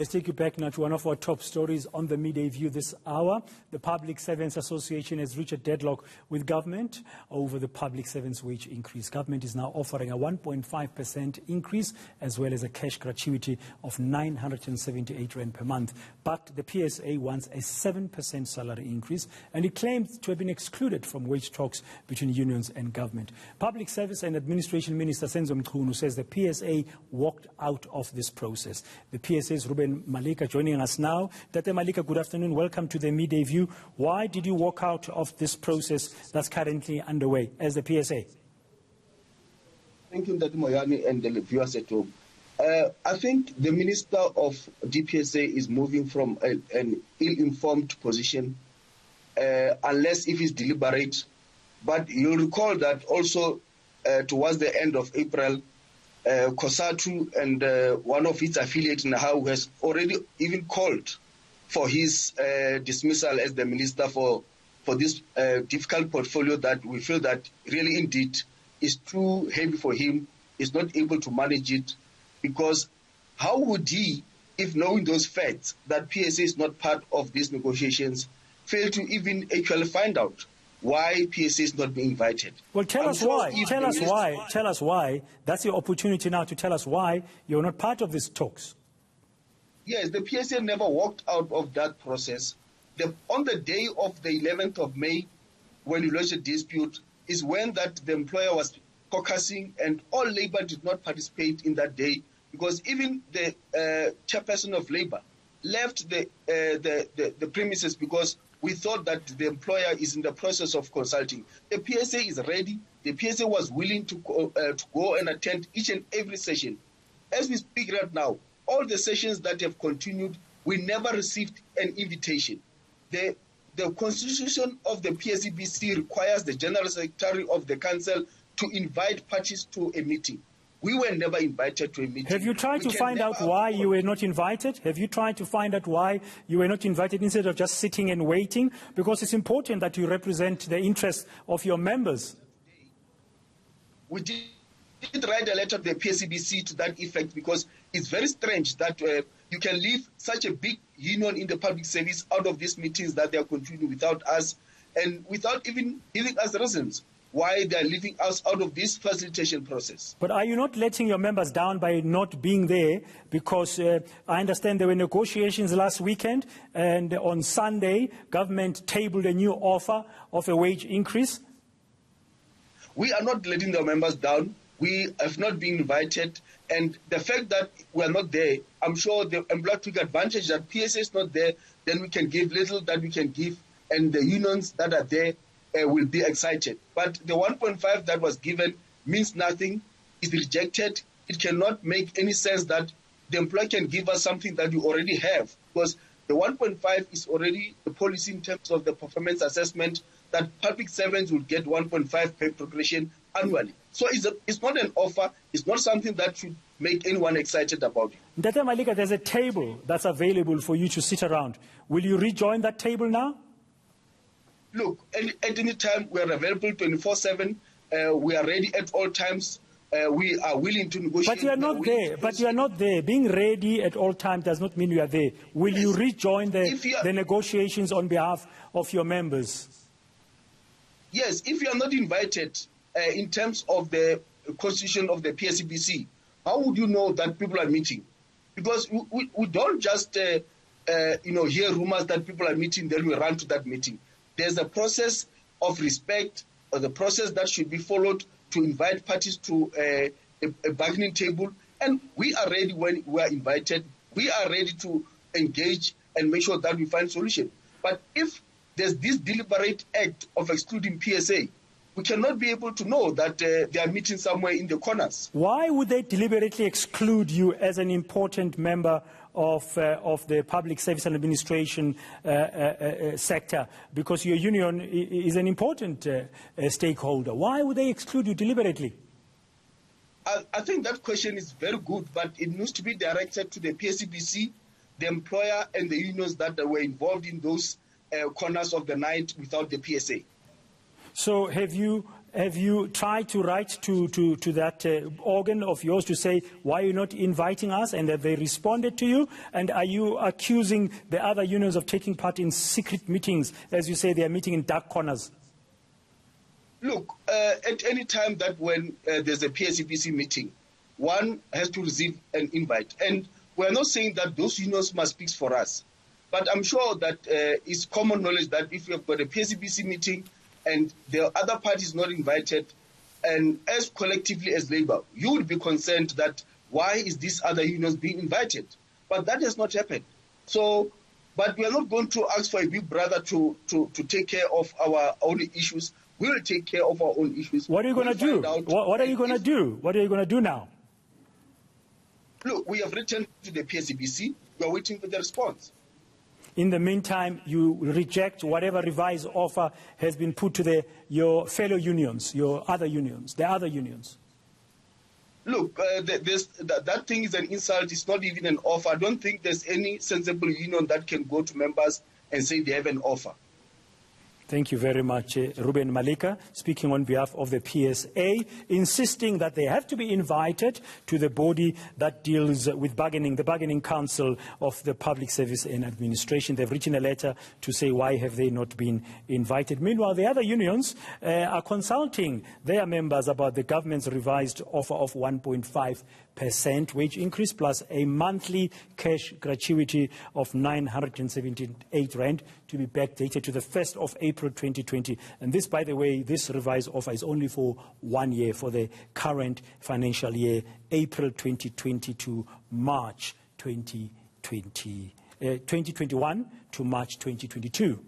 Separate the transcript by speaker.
Speaker 1: Let's take you back now to one of our top stories on the Midday View this hour. The Public Servants Association has reached a deadlock with government over the public servants' wage increase. Government is now offering a 1.5% increase as well as a cash gratuity of 978 rand per month. But the PSA wants a 7% salary increase, and it claims to have been excluded from wage talks between unions and government. Public Service and Administration Minister Senzo Mchunu says the PSA walked out of this process. The PSA's Reuben Maleka joining us now. Dr. Maleka, good afternoon. Welcome to the Midday View. Why did you walk out of this process that's currently underway as the PSA?
Speaker 2: Thank you, Dan Moyane, and the viewers at home. I think the Minister of DPSA is moving from an ill-informed position, unless if it's deliberate. But you'll recall that also towards the end of April, COSATU and one of its affiliates now has already even called for his dismissal as the minister for this difficult portfolio that we feel that really indeed is too heavy for him. He's not able to manage it, because how would he, if knowing those facts that PSA is not part of these negotiations, fail to even actually find out why PSA is not being invited?
Speaker 1: Well, tell us why. Tell us why. That's your opportunity now to tell us why you're not part of these talks.
Speaker 2: Yes, the PSA never walked out of that process. On the day of the 11th of May, when you launched a dispute, is when that the employer was caucusing, and all labor did not participate in that day, because even the chairperson of labor left the premises because we thought that the employer is in the process of consulting. The PSA is ready. The PSA was willing to go and attend each and every session. As we speak right now, all the sessions that have continued, we never received an invitation. The constitution of the PSCBC requires the General Secretary of the Council to invite parties to a meeting. We were never invited to a meeting.
Speaker 1: Have you tried to find out why you were not invited? Have you tried to find out why you were not invited instead of just sitting and waiting? Because it's important that you represent the interests of your members.
Speaker 2: We did write a letter to the PSCBC to that effect, because it's very strange that you can leave such a big union in the public service out of these meetings that they are continuing without us, and without even giving us reasons why they are leaving us out of this facilitation process.
Speaker 1: But are you not letting your members down by not being there? Because I understand there were negotiations last weekend, and on Sunday, government tabled a new offer of a wage increase.
Speaker 2: We are not letting the members down. We have not been invited. And the fact that we are not there, I'm sure the employer took advantage that PSA is not there, then we can give little that we can give, and the unions that are there will be excited. But the 1.5 that was given means nothing, is rejected. It cannot make any sense that the employer can give us something that you already have, because the 1.5 is already the policy in terms of the performance assessment that public servants will get 1.5 pay progression annually. So it's not an offer, it's not something that should make anyone excited about it.
Speaker 1: Dr. Maleka, there's a table that's available for you to sit around. Will you rejoin that table now?
Speaker 2: Look, at any time we are available 24/7. We are ready at all times. We are willing to negotiate.
Speaker 1: But you are not there. But you are not there. Being ready at all times does not mean you are there. Will you rejoin the negotiations on behalf of your members?
Speaker 2: Yes, if you are not invited in terms of the constitution of the PSCBC, how would you know that people are meeting? Because we don't just hear rumors that people are meeting, then we run to that meeting. There's a process of respect, or the process that should be followed to invite parties to a bargaining table. And we are ready when we are invited. We are ready to engage and make sure that we find solution. But if there's this deliberate act of excluding PSA, we cannot be able to know that they are meeting somewhere in the corners.
Speaker 1: Why would they deliberately exclude you as an important member of the public service and administration sector? Because your union is an important stakeholder. Why would they exclude you deliberately?
Speaker 2: I think that question is very good, but it needs to be directed to the PSCBC, the employer, and the unions that were involved in those corners of the night without the PSA.
Speaker 1: So have you Have you tried to write to that organ of yours to say, why are you not inviting us, and have they responded to you? And are you accusing the other unions of taking part in secret meetings, as you say they are meeting in dark corners?
Speaker 2: Look, at any time that when there's a PSAPC meeting, one has to receive an invite. And we're not saying that those unions must speak for us. But I'm sure that it's common knowledge that if you have got a PSAPC meeting and the other party is not invited, and as collectively as Labour, you would be concerned that why is this other unions being invited? But that has not happened. So, but we are not going to ask for a big brother to take care of our own issues. We will take care of our own issues.
Speaker 1: What are you going to do? What are you going to do? What are you going to do now?
Speaker 2: Look, we have written to the PSAPC. We are waiting for the response.
Speaker 1: In the meantime, you reject whatever revised offer has been put to your fellow unions, the other unions.
Speaker 2: Look, that thing is an insult. It's not even an offer. I don't think there's any sensible union that can go to members and say they have an offer.
Speaker 1: Thank you very much, Reuben Maleka, speaking on behalf of the PSA, insisting that they have to be invited to the body that deals with bargaining, the Bargaining Council of the Public Service and Administration. They've written a letter to say why have they not been invited. Meanwhile, the other unions are consulting their members about the government's revised offer of 1.5% wage increase plus a monthly cash gratuity of 978 rand to be backdated to the 1st of April 2020. And this, by the way, this revised offer is only for 1 year, for the current financial year, April 2020 to March 2021 to March 2022.